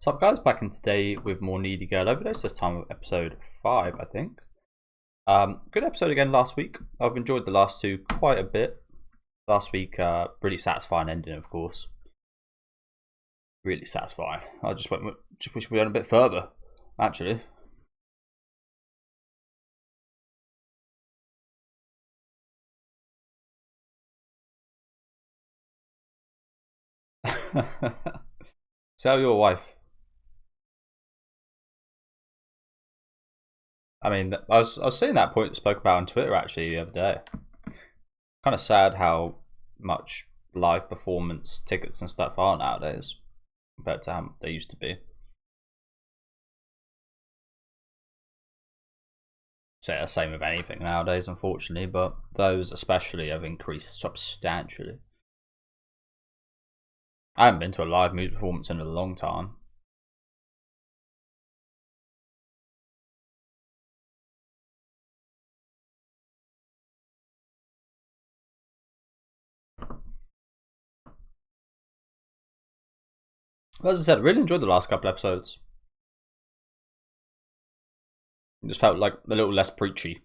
So up guys, back in today with more Needy Girl Overdose, this time with episode 5 I think. Good episode again last week. I've enjoyed the last two quite a bit. Last week, really satisfying ending of course. Really satisfying. I just wish we went a bit further, actually. So your wife. I mean, I was saying that point spoke about on Twitter actually the other day. Kind of sad how much live performance tickets and stuff are nowadays compared to how they used to be. Say the same with anything nowadays, unfortunately, but those especially have increased substantially. I haven't been to a live music performance in a long time. But as I said, I really enjoyed the last couple episodes. It just felt like a little less preachy.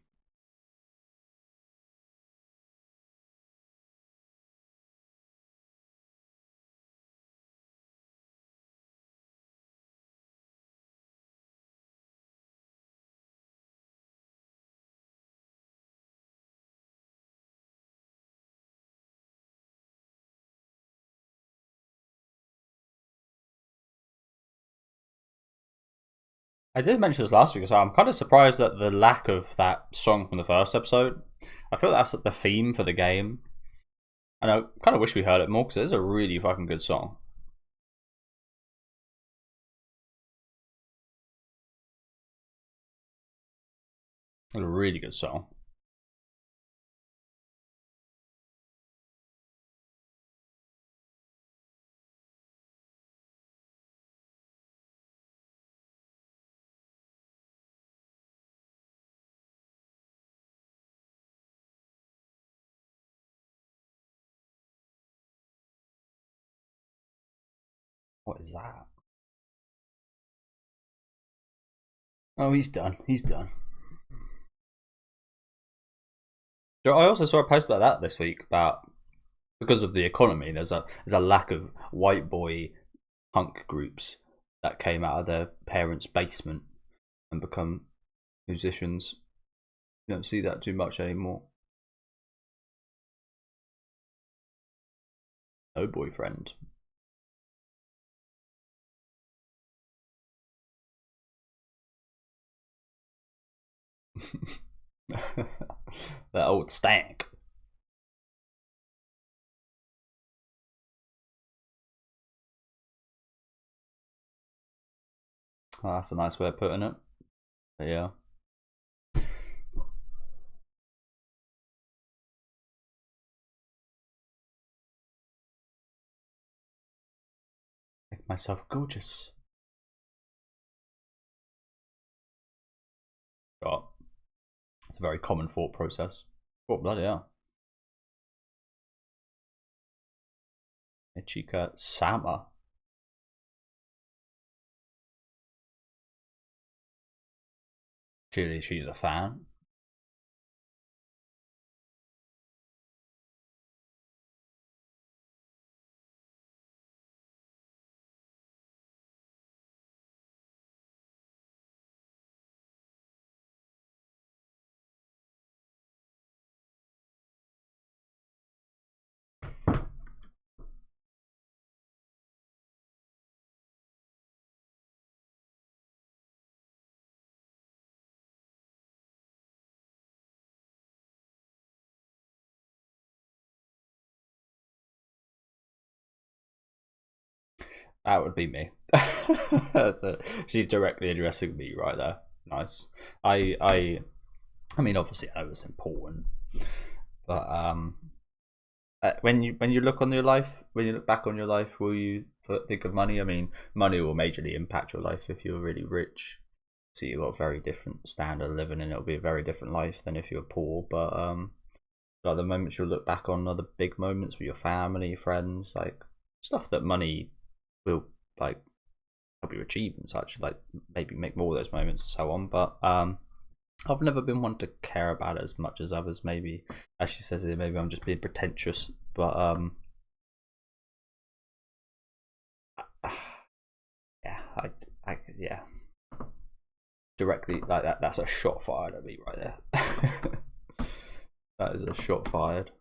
I did mention this last week, so I'm kind of surprised at the lack of that song from the first episode. I feel that's the theme for the game, and I kind of wish we heard it more because it is a really fucking good song. It's a really good song. What is that? Oh, he's done. He's done. I also saw a post about that this week about because of the economy. There's a lack of white boy punk groups that came out of their parents' basement and become musicians. You don't see that too much anymore. No boyfriend. That old stank. Oh, that's a nice way of putting it. But yeah. Make myself gorgeous. God. It's a very common thought process. Oh, bloody hell. Ichika Sama. Clearly she's a fan. That would be me. So she's directly addressing me right there. Nice. I mean, obviously, I know it's important, but when you look on your life, when you look back on your life, will you think of money? I mean, money will majorly impact your life if you're really rich. So you've got a very different standard of living, and it'll be a very different life than if you're poor. But like the moments you'll look back on are the big moments with your family, friends, like stuff that money will like help you achieve and such, like maybe make more of those moments and so on. But I've never been one to care about it as much as others. Maybe, as she says it, maybe I'm just being pretentious. But yeah, yeah, directly like that. That's a shot fired at me right there. That is a shot fired.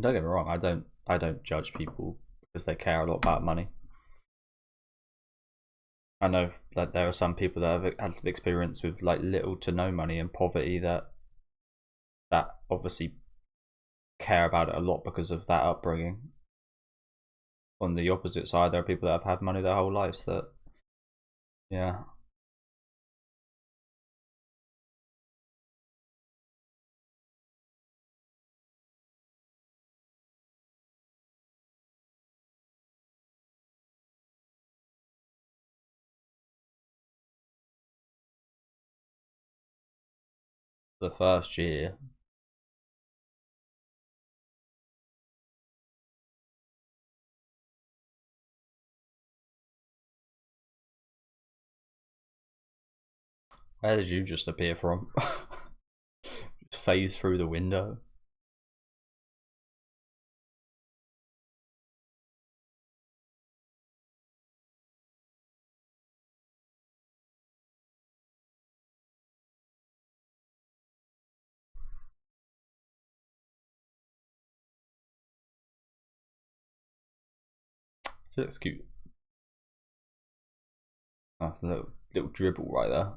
Don't get me wrong. I don't judge people because they care a lot about money. I know that there are some people that have had experience with like little to no money and poverty that obviously care about it a lot because of that upbringing. On the opposite side, there are people that have had money their whole lives that, yeah. The first year, where did you just appear from? Phase through the window. She looks cute. Oh, little dribble right there.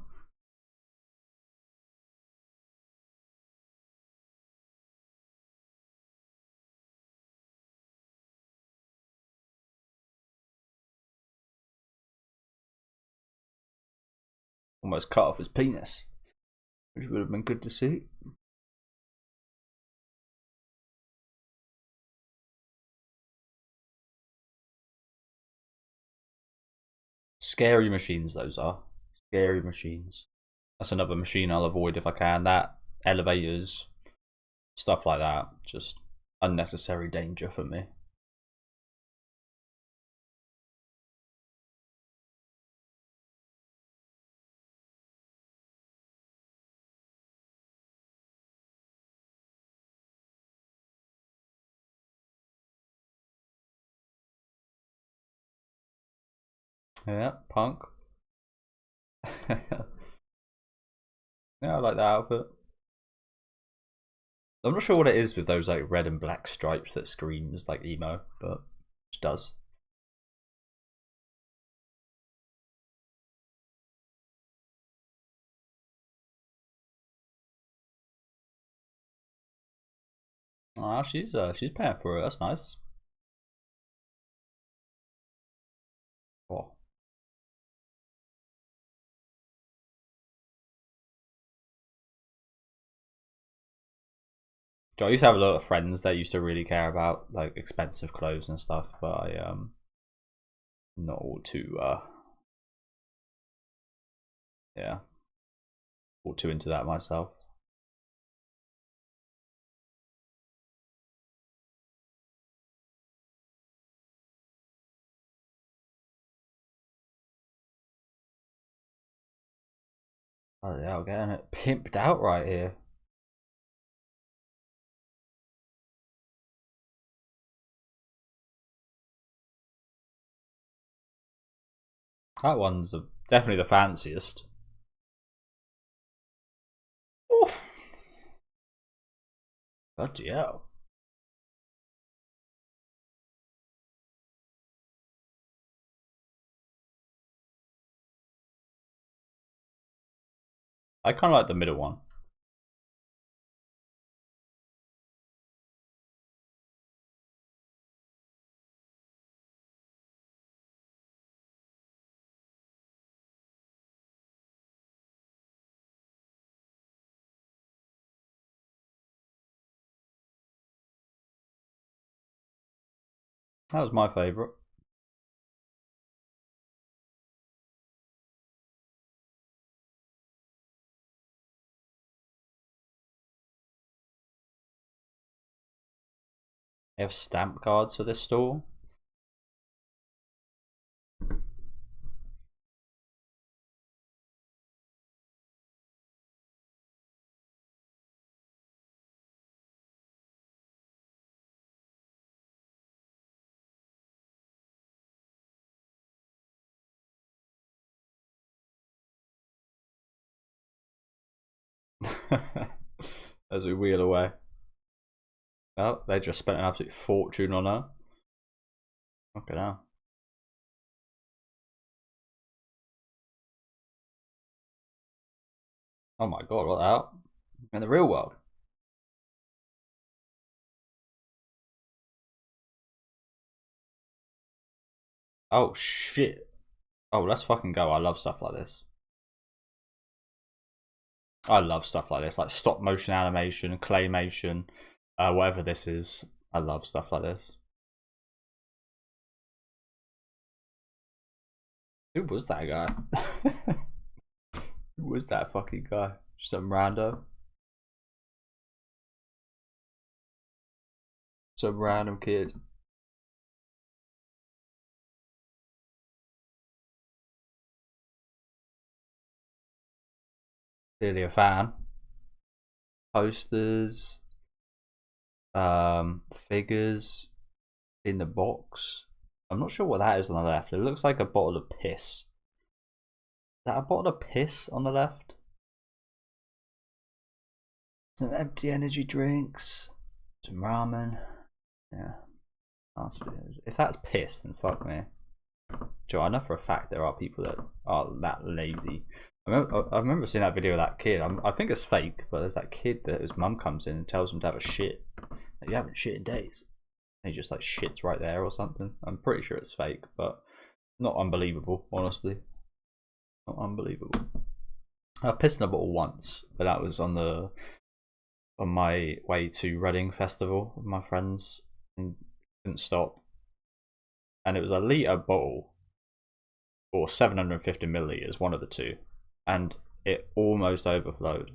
Almost cut off his penis, which would have been good to see. Scary machines, those are. Scary machines. That's another machine I'll avoid if I can. That, elevators, stuff like that. Just unnecessary danger for me. Yeah, punk. Yeah, I like that outfit. I'm not sure what it is with those like red and black stripes that screams like emo, but it does. Ah, she's paying for it. That's nice. Oh. I used to have a lot of friends that used to really care about like expensive clothes and stuff, but I not all too yeah, all too into that myself. Oh yeah, I'm getting it pimped out right here. That one's definitely the fanciest. Oof. Bloody hell. I kind of like the middle one. That was my favourite. They have stamp cards for this store. As we wheel away. Oh, they just spent an absolute fortune on her. Okay, now. Oh my god, what the hell? In the real world. Oh shit. Oh, let's fucking go. I love stuff like this. I love stuff like this, like stop motion animation, claymation, whatever this is. I love stuff like this. Who was that guy? Who was that fucking guy? Just some rando? Some random kid. Clearly a fan. Posters. Figures in the box. I'm not sure what that is on the left. It looks like a bottle of piss. Is that a bottle of piss on the left? Some empty energy drinks. Some ramen. Yeah. Downstairs. If that's piss, then fuck me. Joe, I know for a fact there are people that are that lazy. I remember seeing that video of that kid. I think it's fake, but there's that kid that his mum comes in and tells him to have a shit. Like, you haven't shit in days. And he just like shits right there or something. I'm pretty sure it's fake, but not unbelievable, honestly. Not unbelievable. I pissed in a bottle once, but that was on my way to Reading Festival with my friends and didn't stop. And it was a litre bottle or 750 millilitres, one of the two, and it almost overflowed.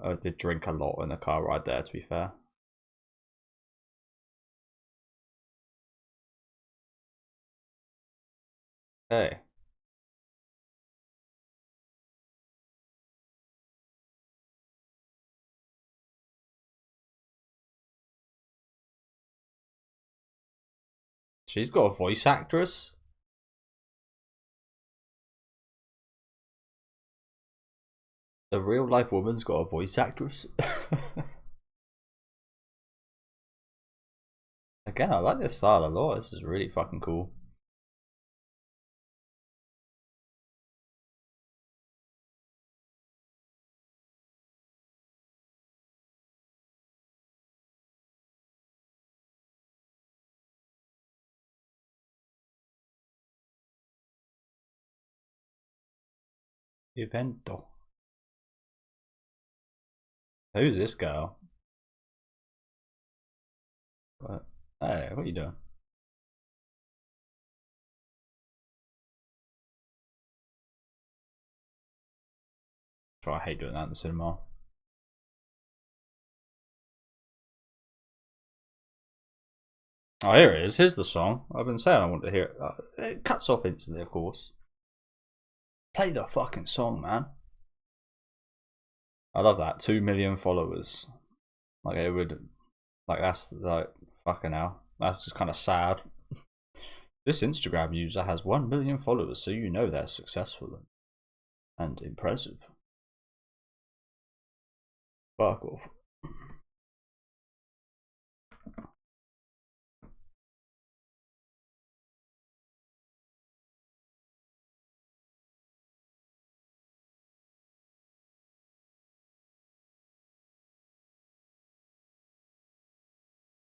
I did drink a lot in the car ride there, to be fair. Hey. She's got a voice actress? The real life woman's got a voice actress? Again, I like this style a lot. This is really fucking cool. Evento. Who's this girl? What? Hey, what are you doing? I hate doing that in the cinema. Oh, here it is. Here's the song. I've been saying I want to hear it. It cuts off instantly, of course. Play the fucking song, man. I love that. 2 million followers. Like, it would. Like, that's like. Fucking hell. That's just kind of sad. This Instagram user has 1 million followers, so you know they're successful and impressive. Fuck off.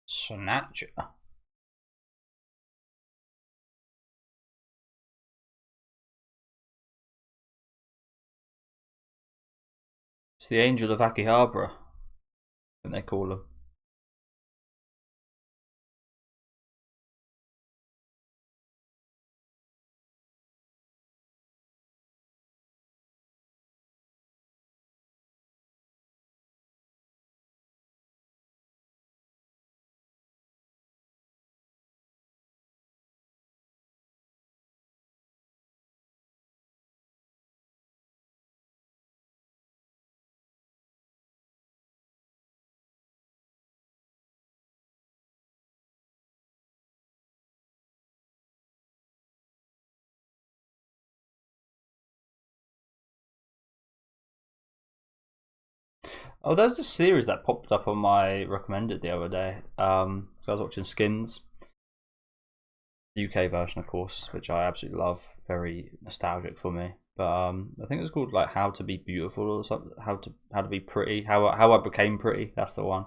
Snatcher. It's the Angel of Akihabara, and they call him. Oh, there's a series that popped up on my recommended the other day. So I was watching Skins, UK version, of course, which I absolutely love. Very nostalgic for me. But I think it's called like How to Be Beautiful or something. How to Be Pretty. How I Became Pretty. That's the one.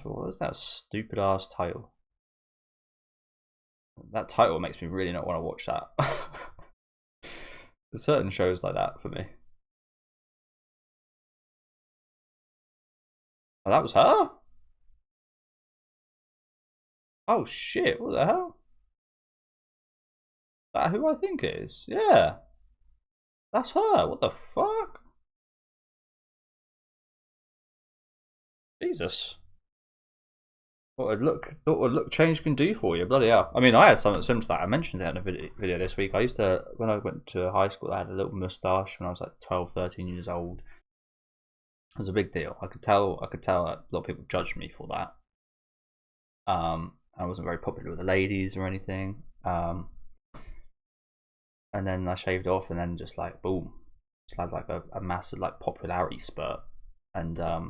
What is that stupid ass title? That title makes me really not want to watch that. There's certain shows like that for me. Oh, that was her? Oh shit, what the hell? Is that who I think it is? Yeah. That's her. What the fuck? Jesus. What would look change can do for you? Bloody hell. I mean, I had something similar to that. I mentioned it in a video this week. I used to, when I went to high school, I had a little moustache when I was like 12, 13 years old. It was a big deal. I could tell that a lot of people judged me for that. I wasn't very popular with the ladies or anything. And then I shaved off, and then just like boom, just had like a massive like popularity spurt. And I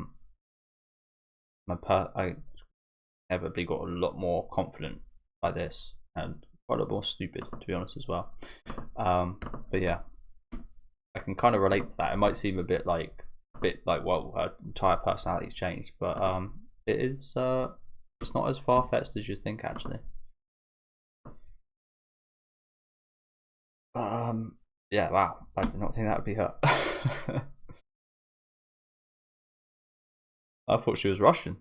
inevitably got a lot more confident by this, and quite a lot more stupid, to be honest, as well. But yeah, I can kind of relate to that. It might seem a bit like well, her entire personality's changed, but it is. It's not as far fetched as you think, actually. Yeah, wow. I did not think that would be her. I thought she was Russian.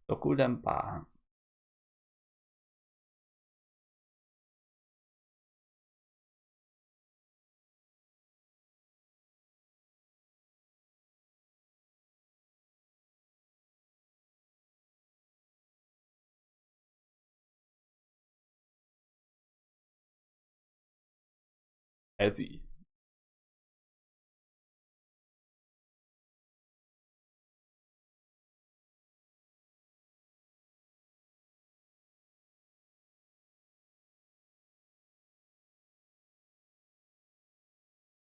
Dokudenpa. Heavy.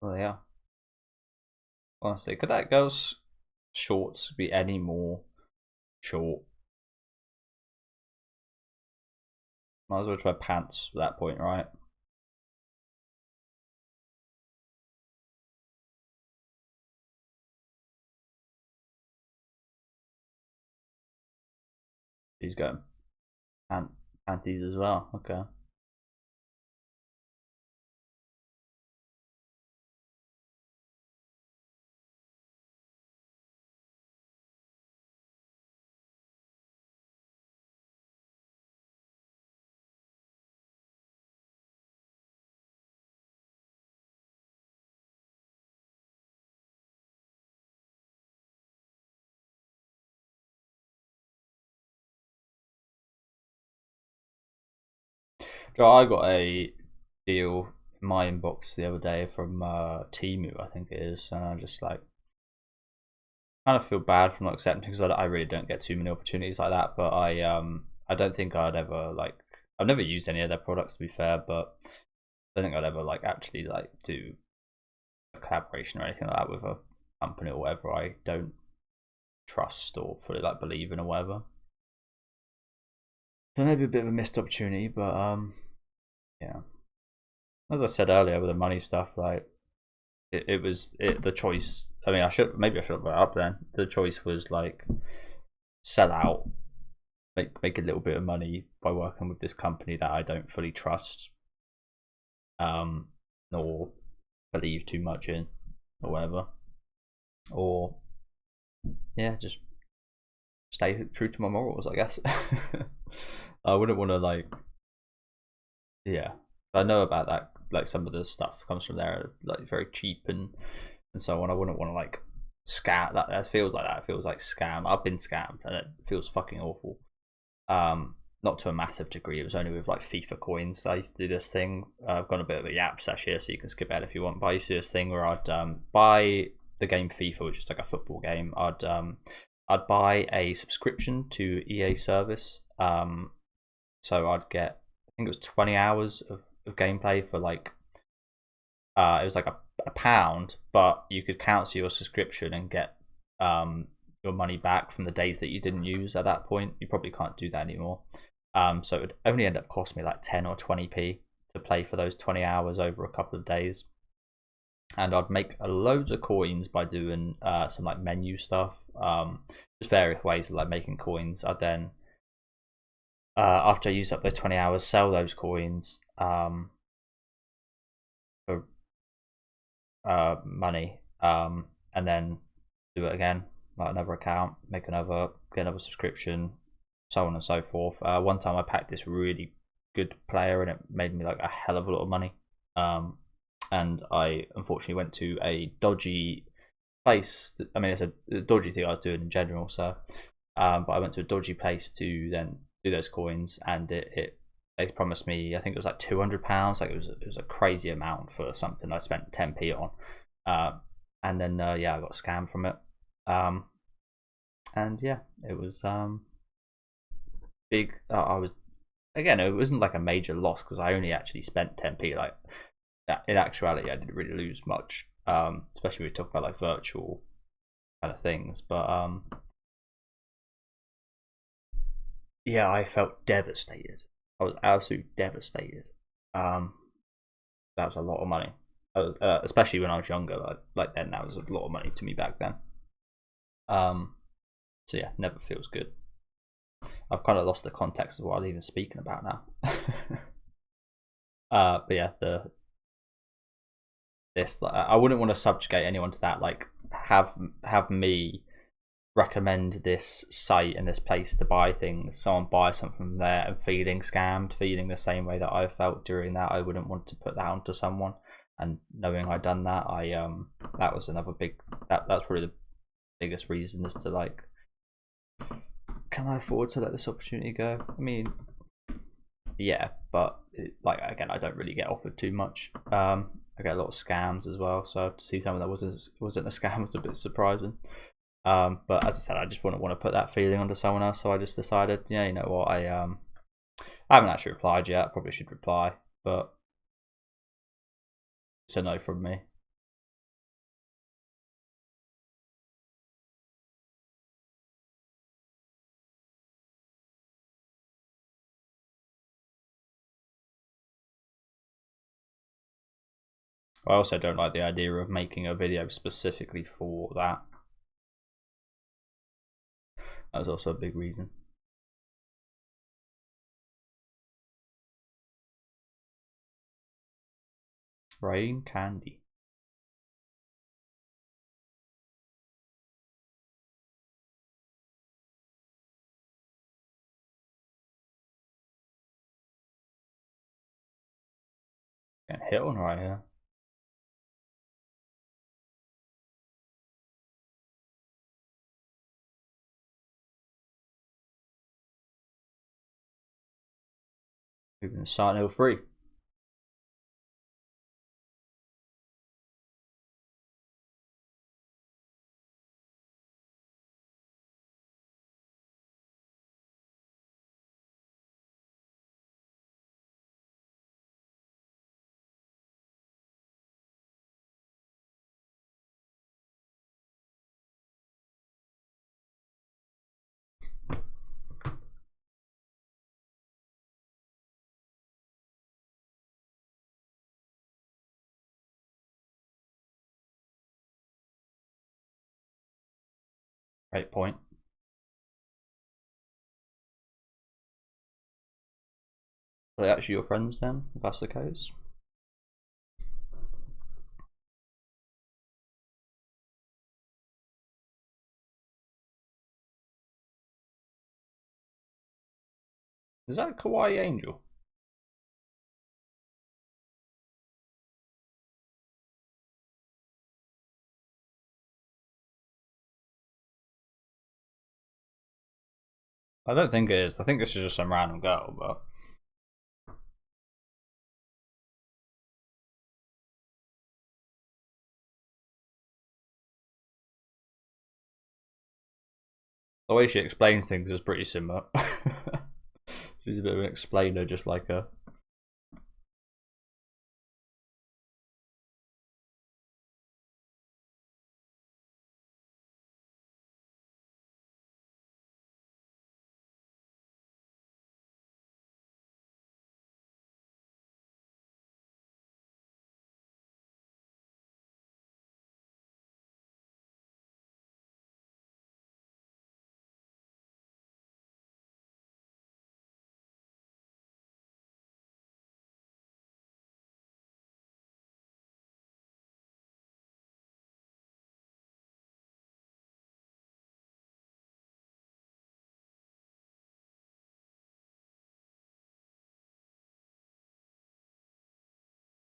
Well, yeah. Honestly, could that girl's shorts be any more short? Might as well try pants at that point, right? She's going panties as well. Okay. So I got a deal in my inbox the other day from Temu, I think it is, and I just like kind of feel bad for not accepting because I really don't get too many opportunities like that. But I don't think I'd ever like. I've never used any of their products, to be fair, but I don't think I'd ever like actually like do a collaboration or anything like that with a company or whatever I don't trust or fully like believe in or whatever. So maybe a bit of a missed opportunity, but yeah. As I said earlier with the money stuff, like it was the choice. I mean, I should have brought it up then. The choice was like sell out, make a little bit of money by working with this company that I don't fully trust, nor believe too much in, or whatever, or yeah, just stay true to my morals, I guess. I wouldn't want to like, yeah. I know about that. Like some of the stuff comes from there, like very cheap and so on. I wouldn't want to like scam. That feels like that. It feels like scam. I've been scammed, and it feels fucking awful. Not to a massive degree. It was only with like FIFA coins. I used to do this thing. I've got a bit of a yaps actually, so you can skip ahead if you want. But I used to do this thing where I'd buy the game FIFA, which is like a football game. I'd buy a subscription to EA service. So I'd get think it was 20 hours of gameplay for like it was like a pound, but you could cancel your subscription and get your money back from the days that you didn't use at that point. You probably can't do that anymore. So it would only end up costing me like 10 or 20p to play for those 20 hours over a couple of days. And I'd make loads of coins by doing some like menu stuff, just various ways of like making coins. I'd then, after I use up those 20 hours, sell those coins for money, and then do it again, like another account, make another, get another subscription, so on and so forth. One time I packed this really good player and it made me like a hell of a lot of money. And I unfortunately went to a dodgy place. I mean, it's a dodgy thing I was doing in general. So, but I went to a dodgy place to then do those coins, and they promised me, I think it was like £200. Like it was a crazy amount for something I spent 10p on. And then yeah, I got scammed from it. And yeah, it was big. I was, again, it wasn't like a major loss because I only actually spent 10p. Like, in actuality, I didn't really lose much, especially when we talk about like virtual kind of things. But yeah, I felt devastated. I was absolutely devastated. That was a lot of money, especially when I was younger. Like then, that was a lot of money to me back then. So yeah, never feels good. I've kind of lost the context of what I'm even speaking about now. But yeah, this, like, I wouldn't want to subjugate anyone to that. Like have me recommend this site and this place to buy things, someone buy something from there and feeling scammed, feeling the same way that I felt during that. I wouldn't want to put that onto someone, and knowing I'd done that, that was another big, that's probably the biggest reason as to like, can I afford to let this opportunity go? I mean, yeah, but like again, I don't really get offered too much. I get a lot of scams as well, so to see something that wasn't a scam was a bit surprising. But as I said, I just wouldn't want to put that feeling onto someone else, so I just decided, yeah, you know what, I haven't actually replied yet. I probably should reply, but it's a no from me. I also don't like the idea of making a video specifically for that. That was also a big reason. Rain candy. Getting hit on right here. Moving to Silent Hill 3. Great point. Are they actually your friends then, if that's the case? Is that a Kawaii Angel? I don't think it is. I think this is just some random girl, but the way she explains things is pretty similar. She's a bit of an explainer, just like her.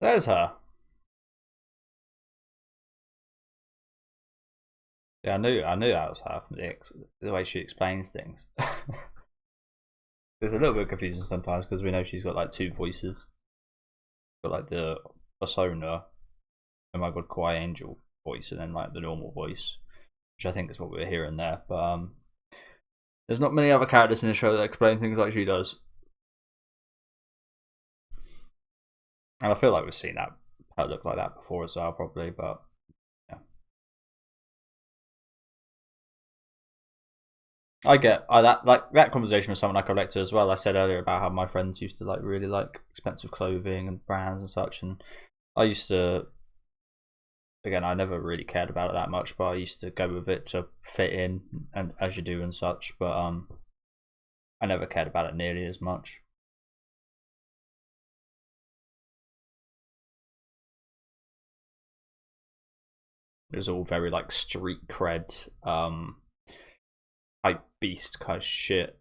There's her. Yeah, I knew that was her from the way she explains things. It's a little bit confusing sometimes because we know she's got like two voices. Got like the persona, oh my god, Kawaii Angel voice, and then like the normal voice, which I think is what we're hearing there. But there's not many other characters in the show that explain things like she does. And I feel like we've seen that her look like that before as well, probably, but yeah. I get that conversation with someone I collected as well. I said earlier about how my friends used to like really like expensive clothing and brands and such, and I used to, again, I never really cared about it that much, but I used to go with it to fit in, and as you do and such. But I never cared about it nearly as much. It was all very like street cred, hype beast kind of shit.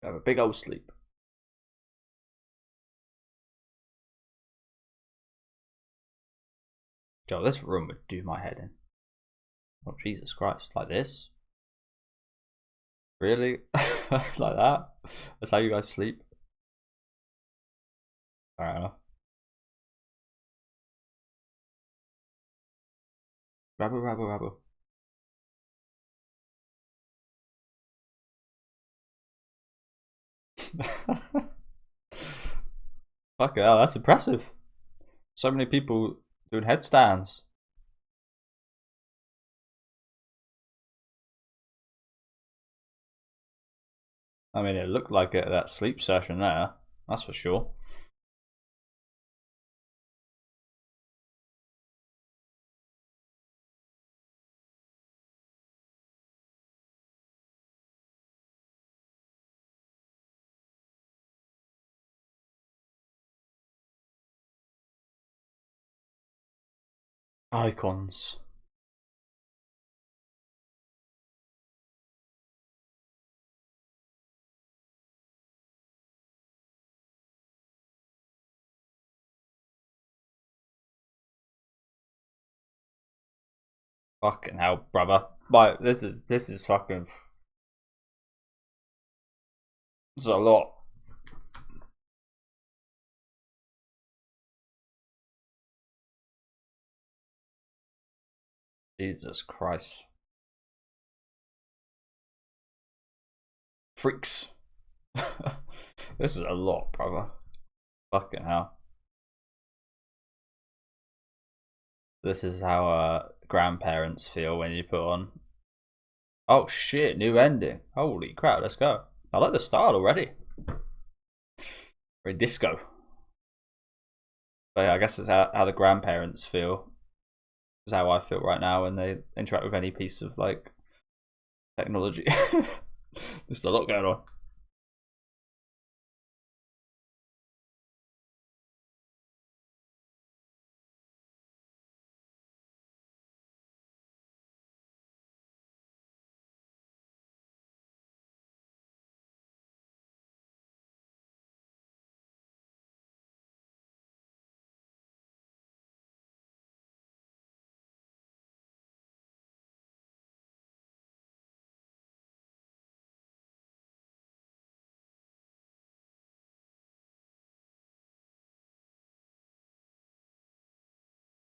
Have a big old sleep. Yo, this room would do my head in. Oh, Jesus Christ. Like this? Really? Like that? That's how you guys sleep? Fair enough. Rabble, rabble, rabble. Fucking hell, that's impressive. So many people doing headstands. I mean, it looked like it, that sleep session there. That's for sure. Icons. Fucking hell, brother. Like, this is fucking. It's a lot. Jesus Christ. Freaks. This is a lot, brother. Fucking hell. This is how grandparents feel when you put on. Oh shit, new ending. Holy crap, let's go. I like the style already. Very disco. But yeah, I guess it's how the grandparents feel. Is how I feel right now when they interact with any piece of like technology. Just a lot going on.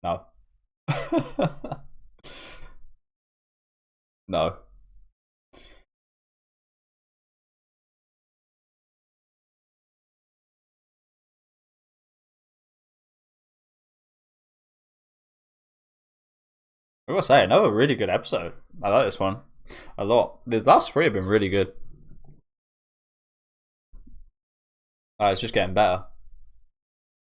No. No. I gotta say, another really good episode. I like this one a lot. The last three have been really good. It's just getting better.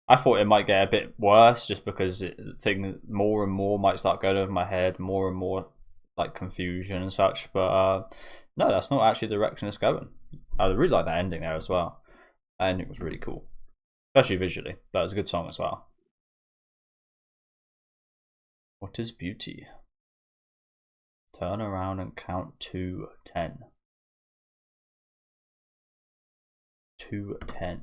I thought it might get a bit worse just because things more and more might start going over my head, more and more like confusion and such. But no, that's not actually the direction it's going. I really like that ending there as well. That ending was really cool, especially visually. That was a good song as well. What is beauty? Turn around and count to 10. To 10.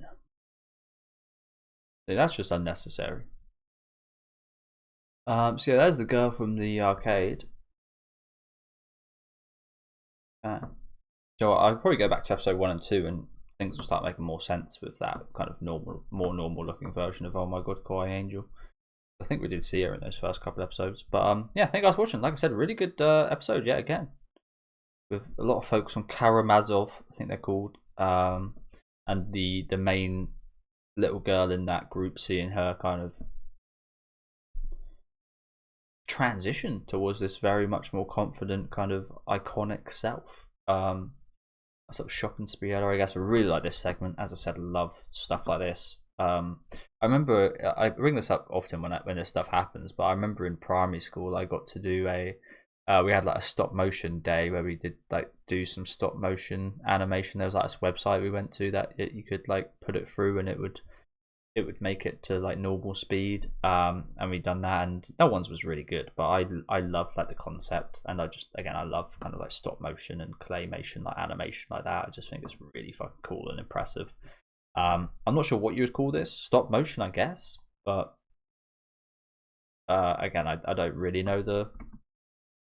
See, that's just unnecessary. So yeah, there's the girl from the arcade. So I'll probably go back to episode 1 and 2 and things will start making more sense with that kind of more normal looking version of Oh My God, Kawaii Angel. I think we did see her in those first couple of episodes. But yeah, thank you guys for watching. Like I said, a really good episode yet again. With a lot of focus on Karamazov, I think they're called. And the main little girl in that group, seeing her kind of transition towards this very much more confident kind of iconic self. A sort of shopping spree, I guess. I really like this segment. As I said, I love stuff like this. I remember I bring this up often when this stuff happens, but I remember in primary school I got to do we had like a stop motion day where we did like do some stop motion animation. There was like this website we went to that you could like put it through and it would make it to like normal speed, and we'd done that, and no one's was really good, but I love like the concept, and I love kind of like stop motion and claymation, like animation like that. I just think it's really fucking cool and impressive. I'm not sure what you would call this, stop motion I guess, but again I don't really know the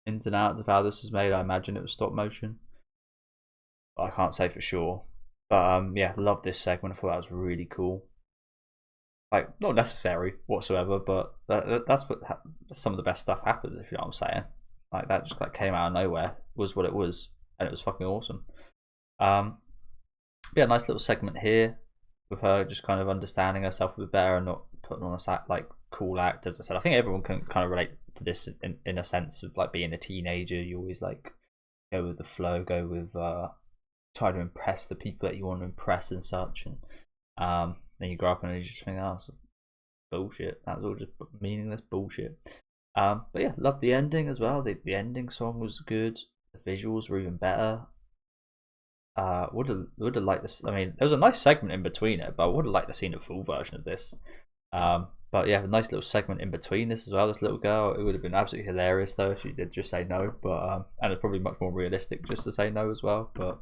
ins and outs of how this is made. I imagine it was stop motion, but I can't say for sure. But yeah, love this segment. I thought that was really cool. Like, not necessary whatsoever, but that's what some of the best stuff happens, if you know what I'm saying. Like, that just like came out of nowhere, was what it was, and it was fucking awesome. Yeah, nice little segment here with her just kind of understanding herself a bit better and not putting on a like cool act. As I said, I think everyone can kind of relate to this in a sense of like being a teenager. You always like go with the flow, go with try to impress the people that you want to impress and such, and then you grow up and you just think, oh, that's bullshit. That's all just meaningless bullshit. But yeah, love the ending as well. The ending song was good. The visuals were even better. Would have liked this. I mean, there was a nice segment in between it, but I would have liked to seen a full version of this. But yeah, a nice little segment in between this as well. This little girl, it would have been absolutely hilarious though if she did just say no. But and it's probably much more realistic just to say no as well. But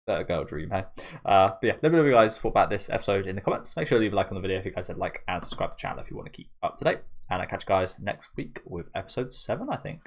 better girl dream, hey. But yeah, let me know what you guys thought about this episode in the comments. Make sure to leave a like on the video if you guys said like, and subscribe to the channel if you want to keep up to date. And I'll catch you guys next week with episode 7, I think.